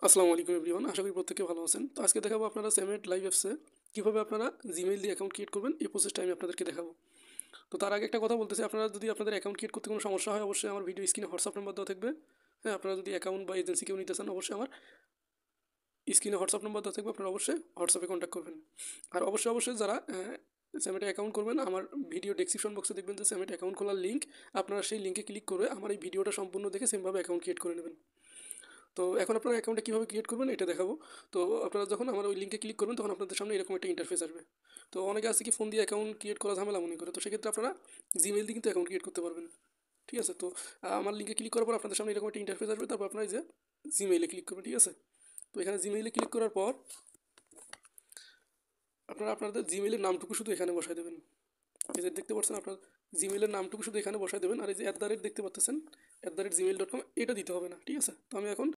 আসসালামু আলাইকুম এভরিওয়ান, আশা করি প্রত্যেকে ভালো আছেন। তো আজকে দেখাবো আপনারা সেমেট লাইভ অ্যাপসে কীভাবে আপনারা জিমেইল দিয়ে অ্যাকাউন্ট ক্রিয়েট করবেন, এই প্রসেসটা আমি আপনাদেরকে দেখাবো। তো তার আগে একটা কথা বলতেছি, আপনারা যদি আপনাদের অ্যাকাউন্ট ক্রিয়েট করতে কোনো সমস্যা হয়, অবশ্যই আমার ভিডিও স্ক্রিনে হোয়াটসঅ্যাপ নাম্বার দেওয়া থাকবে। হ্যাঁ, আপনারা যদি অ্যাকাউন্ট বা এজেন্সি কেউ নিতে চান, অবশ্যই আমার স্ক্রিনে হোয়াটসঅ্যাপ নাম্বার দেওয়া থাকবে, আপনারা অবশ্যই হোয়াটসঅ্যাপে কন্ট্যাক্ট করবেন। আর অবশ্যই যারা সেমেটে অ্যাকাউন্ট করবেন, আমার ভিডিও ডেসক্রিপশন বক্সে দেখবেন যে সেমেট অ্যাকাউন্ট খোলার লিঙ্ক। আপনারা সেই লিঙ্কে ক্লিক করে আমার এই ভিডিওটা সম্পূর্ণ দেখে সেমভাবে অ্যাকাউন্ট ক্রিয়েট করে নেবেন। তো এখন আপনারা অ্যাকাউন্টটা কীভাবে ক্রিয়েট করবেন এটা দেখাবো। তো আপনারা যখন আমার ওই লিঙ্কে ক্লিক করবেন, তখন আপনাদের সামনে এরকম একটা ইন্টারফেস আসবে। তো অনেকে আছে কি ফোন দিয়ে অ্যাকাউন্ট ক্রিয়েট করা ঝামেলা মনে করে, তো সেক্ষেত্রে আপনারা জিমেইল দিয়ে কিন্তু অ্যাকাউন্ট ক্রিয়েট করতে পারবেন। ঠিক আছে? তো আমার লিঙ্কে ক্লিক করার পর আপনাদের সামনে এরকম একটা ইন্টারফেস আসবে, তারপর আপনারা এই যে জিমেইলে ক্লিক করবেন। ঠিক আছে? তো এখানে জিমেইলে ক্লিক করার পর আপনারা আপনাদের জিমেইলের নামটুকু শুধু এখানে বসায় দেবেন। এই যে দেখতে পাচ্ছেন, আপনার জিমেইলের নামটুকু শুধু এখানে বসায় দেবেন। আর এই যে @দেখতে পাচ্ছেন, @gmail.com, এটা দিতে হবে না। ঠিক আছে? তো আমি এখন